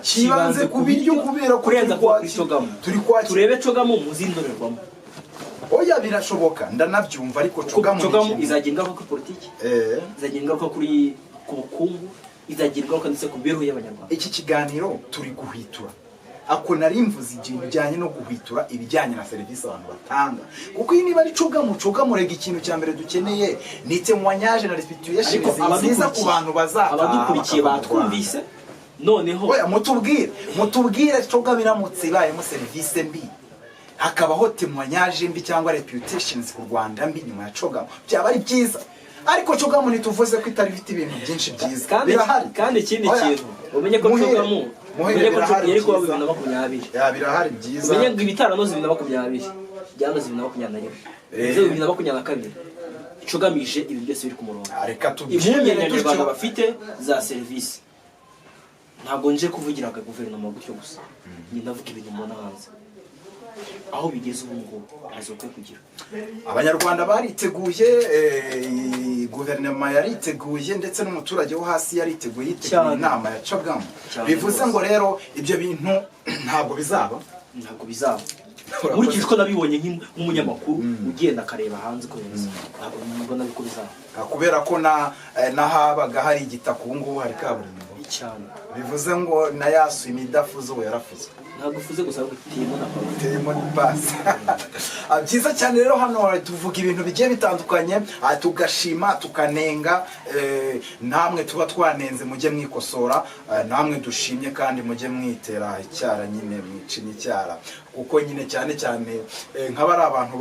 kibanze ku biryo kubera kurenza kuri Chogm turebe Chogm mu zindorerwamo oya birashoboka ndanabyumva ariko Chogm izagira ingaruka kuri politiki izagira ingaruka kuri ku bukungu izagira ingaruka ndetse ku mibereho y'Abanyarwanda iki kiganiro turi guhwitura ako nari mvuze igihe bijyanye no guhwitura ibijyanye na serivisi abantu batanga kuko iyi niba ari Chogm rega ikintu cya mbere dukeneye ni témoignage na restitution nziza ku bantu bazataha abadukurikiye batwumvise noneho oya mutubwire Chogm iramutse ibayemo serivisi mbi hakabaho témoignage mbi cyangwa reputations ku Rwanda mbi nyuma ya Chogm byaba ari byiza ariko Chogm nituvuze ko itari ifite ibintu byinshi byiza birahari kandi ikindi kintu umenye ko Chogm yari kuba 2020 birahari byiza umenye ngo ibitaranoze 2020 byanoze 2021 2022 Chogm ije ibi byose biri ku murongo reka tubyemere Abanyarwanda bafite za service ntabwo nje kuvugira guverinoma gutyo gusa ni ndavuga ibintu mbona hanze aho bigeze ubu ngubu hazokwe kugira Abanyarwanda bariteguye guverinoma yariteguye ndetse n'umuturage wo hasi yariteguye inama ya Chogm bivuze ngo rero ibyo bintu ntabwo bizaba nkurikije ko nabibonye nk'umunyamakuru ugenda akareba hanze ko neza ntabwo mbona biko bizaba kubera ko nahabaga hari igitaka ubu ngubu hari kaburimbo cyane bivuze ngo na yasu imidafuzo we yarafuze ntabwo ufuze gusa uteyemo n'ipasi byiza cyane rero hano tuvuga ibintu bigiye bitandukanye tugashima tukanenga namwe tuba twanenze mujye mwikosora namwe dushimye kandi mujye mwitera icyara nyine mwicina icyara kuko nyine cyane nk'aba ari abantu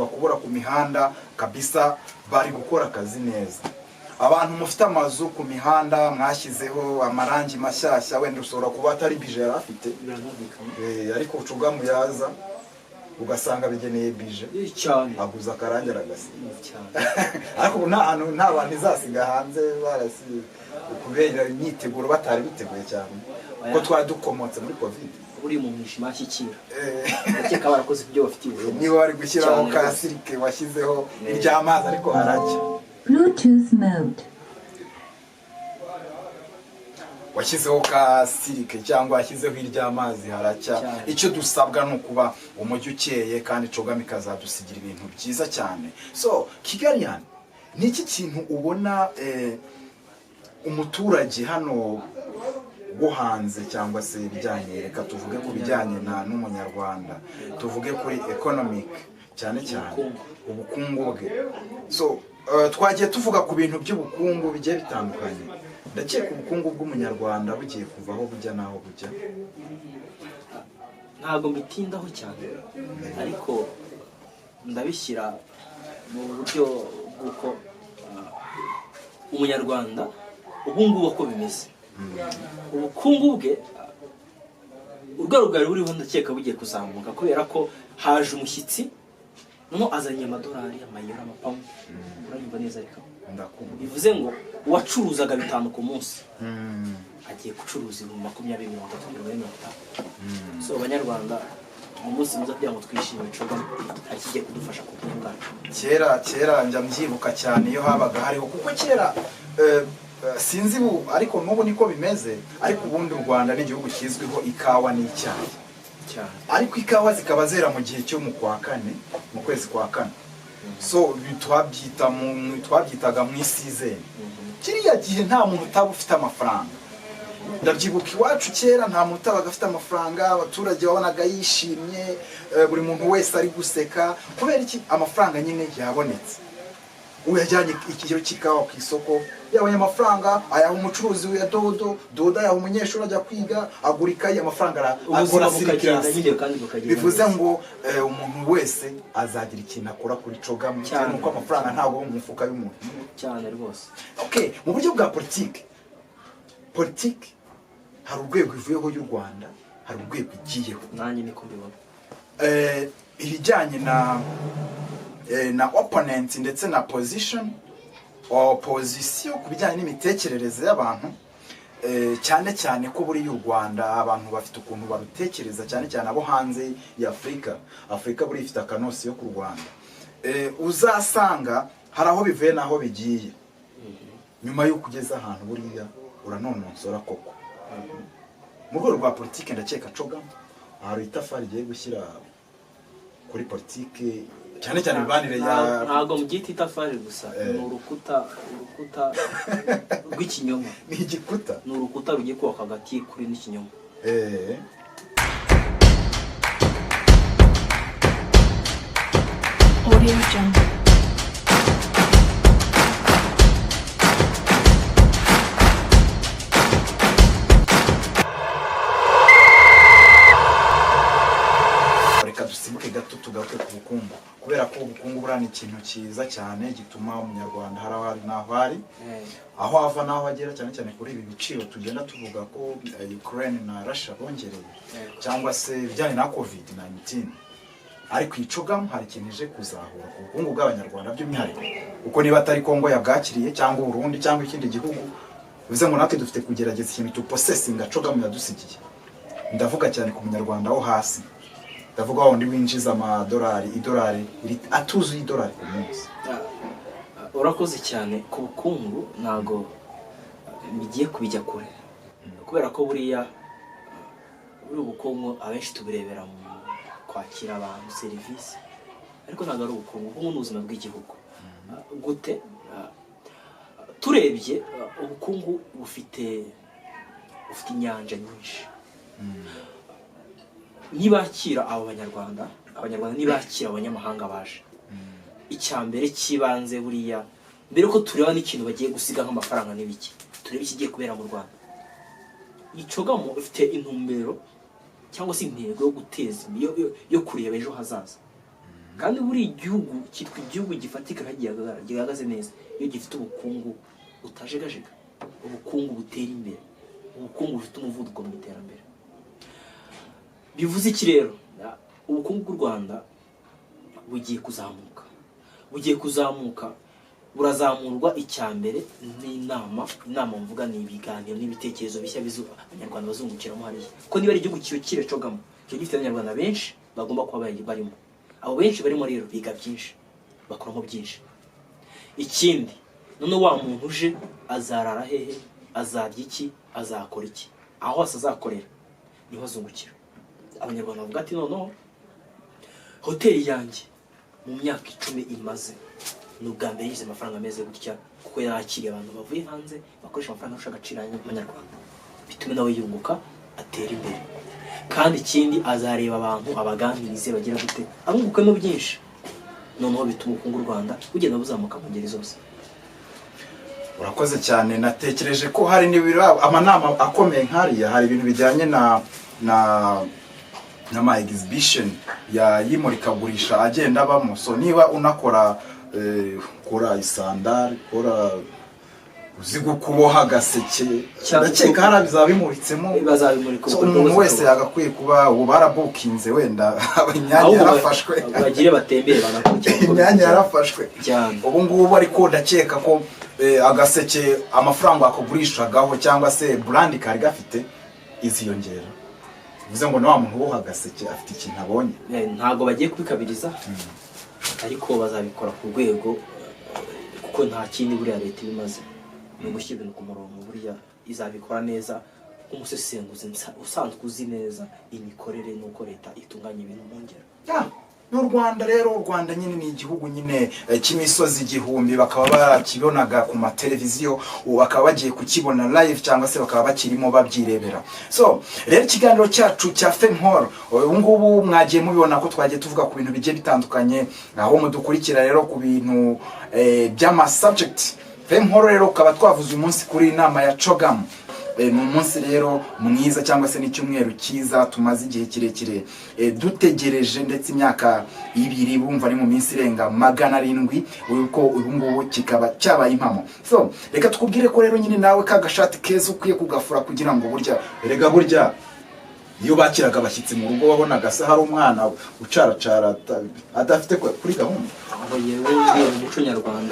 bakubura ku mihanda kabisa bari gukora akazi neza abantu mufite amazu ku mihanda mwashyizeho amarangi mashyashya wenda ushobora kuba atari bije yarafite ariko Chogm yaza ugasanga bigeneye bije cyane aguza akarangi aragasiga cyane ariko ubu nta bantu izasiga hanze barasize kubera imyiteguro batari biteguye cyane kuko twari dukomotse muri covid uri mu mwishima ashyikira ndakeka barakoze ibyo bafitiye ubushobozi niba wari gushyiraho ka sirike washyizeho iry'amazi ariko haracya Bluetooth mode. washyizeho ka sirike cyangwa washyizeho iry'amazi haracya icyo dusabwa ni ukuba umujyi ukeye kandi Chogm ikazadusigira ibintu byiza cyane so Kigaliyani ni iki kintu ubona umuturage hano wo hanze cyangwa se ibijyanye reka tuvuge ku bijyanye n'umunyarwanda tuvuge kuri economic cyane cyane ubukungu bwe so twagiye tuvuga ku bintu by'ubukungu bigiye bitandukanye ndakeka ubukungu bw'umunyarwanda bugiye kuvaho bujya naho bujya ntabwo mbitindaho cyane ariko ndabishyira mu buryo bw'uko umunyarwanda ubu ngubu uko bimeze ubukungu bwe urwego rwari buriho ndakeka bugiye kuzamuka kubera ko haje umushyitsi noneho azanye amadolari amayero amapamu uranyumva neza ariko bivuze ngo uwacuruzaga 5 ku munsi agiye gucuruza 20, 30, 40. So abanyarwanda umunsi mwiza kugira ngo twishimire Chogm akigiye kudufasha kubyunga kera njya mbyibuka cyane iyo habaga hariho kuko kera sinzi ariko n'ubu niko bimeze ariko ubundi u Rwanda ni igihugu kizwiho ikawa n'icyayi ariko ikawa zikaba zera mu gihe cyo mu kwezi kwa kane so twabyitaga mu season kiriya gihe nta muntu utaba ufite amafaranga ndabyibuka iwacu kera nta muntu utabaga afite amafaranga abaturage babonaga yishimye buri muntu wese ari guseka kubera iki amafaranga nyine yabonetse uyajyanye ikigero cy'ikawa ku isoko yabonye amafaranga ayaha umucuruzi wa dodo ayaha umunyeshuri ajya kwiga agura ikayi amafaranga akora sirikirasi bivuze ngo umuntu wese azagira ikintu akora kuri Chogm nuko amafaranga ntabwo mu mufuka y'umuntu cyane rwose okay mu buryo bwa politiki hari urwego ivuyeho y'u Rwanda hari urwego igiyeho nanjye niko mbibona ibijyanye na opponent ndetse na opposition ku bijyanye n'imitekerereze y'abantu cyane cyane ko buri y'u Rwanda abantu bafite ukuntu barutekereza cyane cyane abo hanze ya Afrika buri ifite akanosi yo ku Rwanda uzasanga hari aho bivuye naho bigiye nyuma yo kugeza ahantu buriya uranononsora koko mu rwego rwa politiki ndakeka Chogm hari itafari igiye gushyira kuri politiki cyane cyane imibanire ya ntabwo mugita itafari gusa ni urukuta rw'ikinyoma ni igikuta ni urukuta rugiye kubaka hagati kuri n'ikinyoma Audio Jungle. dusibuke gato tugaruke ku bukungu kubera ko ubukungu burana ikintu cyiza cyane gituma umunyarwanda hari naho hari aho ava naho agera cyane cyane kuri ibi biciro tugenda tuvuga ko Ukraine na Russia bongereye cyangwa se bijyanye na COVID-19 ariko Chogm hari ikintu ije kuzahura ku bukungu bw'abanyarwanda by'umwihariko uko niba atari Kongo yabwakiriye cyangwa Burundi cyangwa ikindi gihugu bivuze ngo natwe dufite kugerageza ikintu tu processing Chogm yadusigiye ndavuga cyane ku munyarwanda wo hasi ndavuga wundi winjiza idolari atuzuye idolari ku munsi urakoze cyane ku bukungu ntago bigiye kubijya kure kubera ko buriya ubukungu abenshi tubirebera mu kwakira abantu serivisi ariko ntago ari ubukungu bwo mu buzima bw'igihugu gute turebye ubukungu bufite inyanja nyinshi nibakira abo banyarwanda nibakira abanyamahanga baje icyambere kibanze buriya mbere ko tureba n'ikintu bagiye gusiga nk'amafaranga n'ibiki turebe ikigiye kubera mu Rwanda Chogm ifite intumbero cyangwa se intego yo guteza yo kureba ejo hazaza kandi buri igihugu cyitwa igihugu gifatika gihagaze neza iyo gifite ubukungu butajegajega ubukungu butera imbere ubukungu bufite umuvuduko mu iterambere bivuze iki rero ubukungu bw'u Rwanda bugiye kuzamuka burazamurwa icyambere inama mvuga ni ibiganiro n'ibitekerezo bishya abanyarwanda bazungukiramo hariya ko niba ari igihugu kire Chogm cyo gifite abanyarwanda benshi bagomba kuba barimo abo benshi barimo rero biga byinshi bakoramo byinshi ikindi none wa muntu uje azarara hehe azarya iki azakora iki aho hose azakorera niho azungukira abanyarwanda bavuga ati noneho hoteli yanjye mu myaka 10 imaze n'ubwa mbere yize amafaranga ameze gutya kuko yakiriye abantu bavuye hanze bakoresha amafaranga ashaka agaciro y'abanyarwanda bitume nawe yunguka atera imbere kandi ikindi azareba abantu abaganirize bagira gute abungukemo byinshi noneho bituma ubukungu bw'u Rwanda bugenda buzamuka mu ngeri zose. Urakoze cyane natekereje ko hari n'ibiro amanama akomeye nkariya hari ibintu bijyanye na ma exhibition ya yimurikagurisha agenda bamo so niba unakora kora isandari kora uzigo kuboha gaseke ndakeka hari bizabimuritsemo umuntu wese yagakwiye kuba ubu barabukinze wenda imyanya yarafashwe bagire batembere banakurikira imyanya yarafashwe ubu ngubu ariko ndakeka ko agaseke amafaranga akugurishagaho cyangwa se brand kari gafite iziyongera bivuze ngo na wa muntu wo hagaseke afite ikintu abonye ntago bagiye kubikabiriza ariko bazabikora ku rwego kuko nta kindi buriya leta ibimaze no gushyira ibintu ku murongo buriya izabikora neza nk'umusesenguzi usanzwe uzi neza imikorere n'uko leta itunganya ibintu mu ngero n'u Rwanda rero u Rwanda nyine ni igihugu nyine cy'imisozi igihumbi bakaba barakibonaga ku mateleviziyo bakaba bagiye kukibona live cyangwa se bakaba bakirimo babyirebera so rero ikiganiro cyacu cya Femhor ubu ngubu mwagiye mubibona ko twagiye tuvuga ku bintu bigiye bitandukanye aho mudukurikira rero ku bintu by'ama subject Femhor rero ukaba twavuze umunsi kuri inama ya Chogm mu munsi rero mwiza cyangwa se n'icyumweru cyiza tumaze igihe kirekire dutegereje ndetse imyaka 2 bumva ari mu minsi irenga 700 uko ubu ngubu kikaba cyabaye impamo so reka tukubwire ko rero nyine nawe kagashati keza ukwiye kugafura kugira ngo burya iyo bakiraga abashyitsi mu rugo wabonaga se hari umwana ucaracara adafite kuri gahunda aho yewe mu muco nyarwanda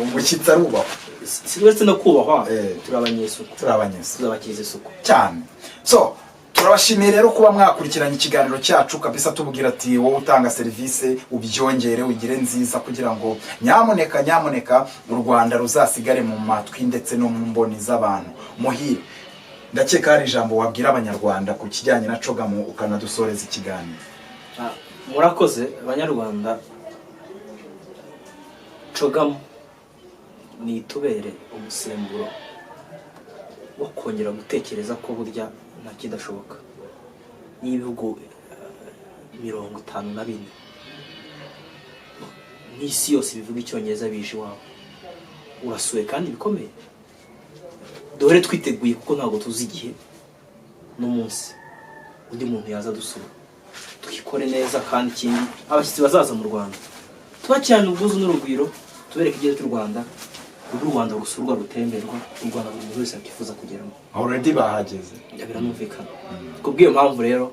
umushyitsi arubahwa Silvestre no kubahwa turabakize isuku cyane so turabashimiye rero kuba mwakurikiranye ikiganiro cyacu kabisa tubwira ati wowe utanga service ubyongere ugire nziza kugira ngo nyamuneka u Rwanda ruzasigare mu matwi ndetse no mu mboni z'abantu muhire ndakeka hari ijambo wabwira abanyarwanda ku kijyanye na Chogm ukanadusoreza ikiganiro murakoze abanyarwanda Chogm ni itubere umusemburo wo kongera gutekereza ko burya nta kidashoboka n'ibihugu 54 n'isi yose bivuga icyongereza bije iwawe urasuye kandi bikomeye dore twiteguye kuko ntabwo tuzi igihe n'umunsi undi muntu yaza dusura twikore neza kandi ikindi abashyitsi bazaza mu Rwanda twakirana ubwuzu n'urugwiro tubereke igihe cy'u Rwanda u Rwanda rusurwa rutemberwa u Rwanda buri wese akifuza kugeramo already bahageze biranumvikana kubwiyo mpamvu rero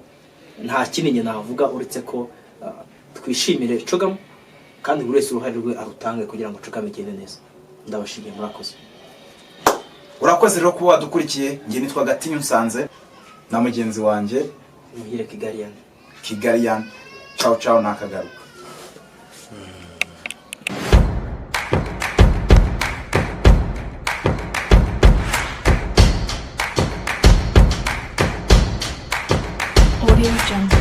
nta kinenge navuga uretse ko twishimire Chogm kandi buri wese uruhare rwe arutange kugira ngo Chogm igende neza ndabashimiye urakoze rero kuba wadukurikiye ngiye nitwa Gatinyu Nsanze na mugenzi wanjye muhire Kigalian ciao nakagaruka Audio Jungle.